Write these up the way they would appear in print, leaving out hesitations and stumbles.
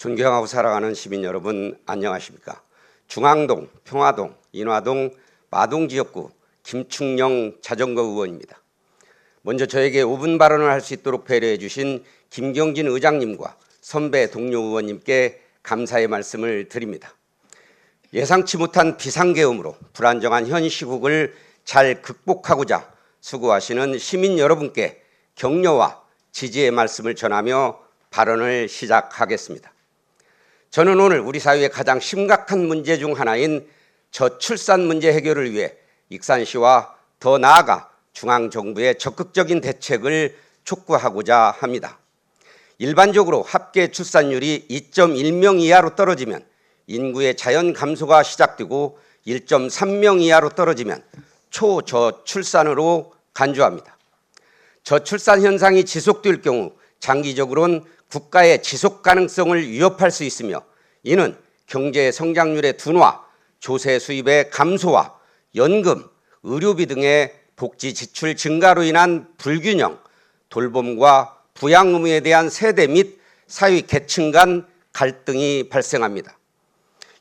존경하고 사랑하는 시민 여러분, 안녕하십니까? 중앙동, 평화동, 인화동, 마동 지역구 김충영 자전거 의원입니다. 먼저 저에게 5분 발언을 할 수 있도록 배려해 주신 김경진 의장님과 선배 동료 의원님께 감사의 말씀을 드립니다. 예상치 못한 비상계엄으로 불안정한 현 시국을 잘 극복하고자 수고하시는 시민 여러분께 격려와 지지의 말씀을 전하며 발언을 시작하겠습니다. 저는 오늘 우리 사회의 가장 심각한 문제 중 하나인 저출산 문제 해결을 위해 익산시와 더 나아가 중앙정부의 적극적인 대책을 촉구하고자 합니다. 일반적으로 합계 출산율이 2.1명 이하로 떨어지면 인구의 자연 감소가 시작되고 1.3명 이하로 떨어지면 초저출산으로 간주합니다. 저출산 현상이 지속될 경우 장기적으로는 국가의 지속 가능성을 위협할 수 있으며 이는 경제 성장률의 둔화, 조세 수입의 감소와 연금, 의료비 등의 복지 지출 증가로 인한 불균형, 돌봄과 부양 의무에 대한 세대 및 사회 계층 간 갈등이 발생합니다.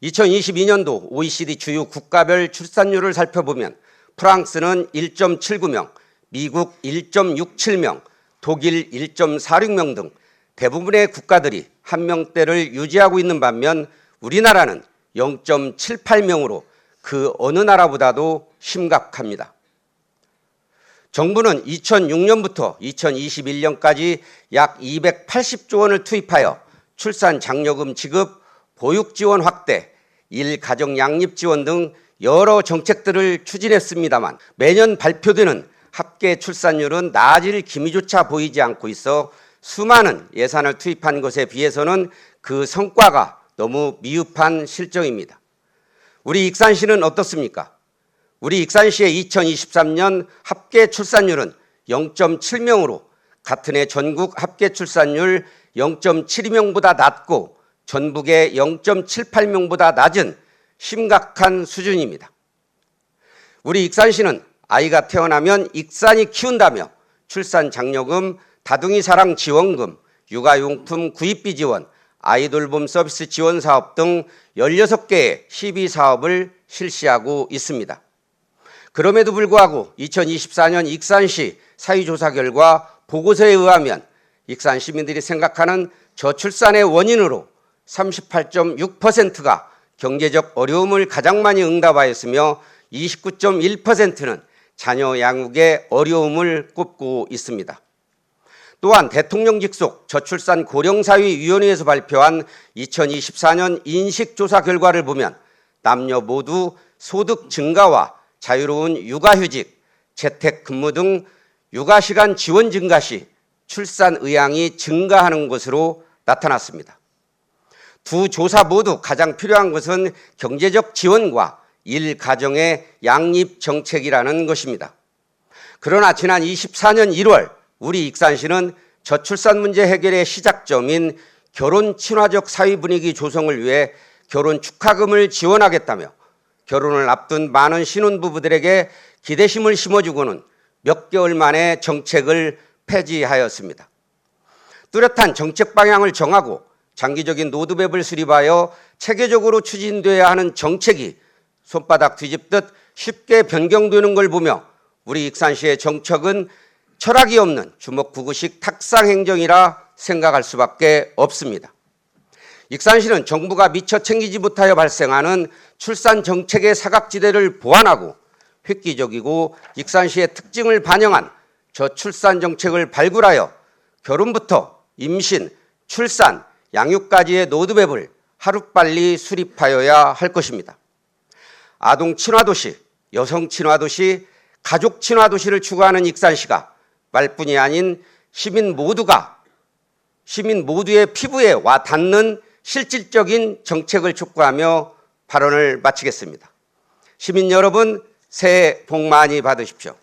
2022년도 OECD 주요 국가별 출산율을 살펴보면 프랑스는 1.79명, 미국 1.67명, 독일 1.46명 등 대부분의 국가들이 한 명대를 유지하고 있는 반면 우리나라는 0.78명으로 그 어느 나라보다도 심각합니다. 정부는 2006년부터 2021년까지 약 280조 원을 투입하여 출산 장려금 지급, 보육 지원 확대, 일가정 양립 지원 등 여러 정책들을 추진했습니다만 매년 발표되는 합계 출산율은 나아질 기미조차 보이지 않고 있어 수많은 예산을 투입한 것에 비해서는 그 성과가 너무 미흡한 실정입니다. 우리 익산시는 어떻습니까? 우리 익산시의 2023년 합계 출산율은 0.7명으로 같은 해 전국 합계 출산율 0.72명보다 낮고 전북의 0.78명보다 낮은 심각한 수준입니다. 우리 익산시는 아이가 태어나면 익산이 키운다며 출산 장려금, 다둥이 사랑 지원금, 육아용품 구입비 지원, 아이돌봄 서비스 지원 사업 등 16개의 시비 사업을 실시하고 있습니다. 그럼에도 불구하고 2024년 익산시 사회조사 결과 보고서에 의하면 익산 시민들이 생각하는 저출산의 원인으로 38.6%가 경제적 어려움을 가장 많이 응답하였으며 29.1%는 자녀 양육의 어려움을 꼽고 있습니다. 또한 대통령 직속 저출산 고령사회위원회에서 발표한 2024년 인식조사 결과를 보면 남녀 모두 소득 증가와 자유로운 육아휴직, 재택근무 등 육아시간 지원 증가 시 출산 의향이 증가하는 것으로 나타났습니다. 두 조사 모두 가장 필요한 것은 경제적 지원과 일가정의 양립 정책이라는 것입니다. 그러나 지난 24년 1월 우리 익산시는 저출산 문제 해결의 시작점인 결혼 친화적 사회 분위기 조성을 위해 결혼 축하금을 지원하겠다며 결혼을 앞둔 많은 신혼부부들에게 기대심을 심어주고는 몇 개월 만에 정책을 폐지하였습니다. 뚜렷한 정책 방향을 정하고 장기적인 로드맵을 수립하여 체계적으로 추진돼야 하는 정책이 손바닥 뒤집듯 쉽게 변경되는 걸 보며 우리 익산시의 정책은 철학이 없는 주먹구구식 탁상행정이라 생각할 수밖에 없습니다. 익산시는 정부가 미처 챙기지 못하여 발생하는 출산 정책의 사각지대를 보완하고 획기적이고 익산시의 특징을 반영한 저출산 정책을 발굴하여 결혼부터 임신, 출산, 양육까지의 로드맵을 하루빨리 수립하여야 할 것입니다. 아동 친화도시, 여성 친화도시, 가족 친화도시를 추구하는 익산시가 말뿐이 아닌 시민 모두의 피부에 와 닿는 실질적인 정책을 촉구하며 발언을 마치겠습니다. 시민 여러분, 새해 복 많이 받으십시오.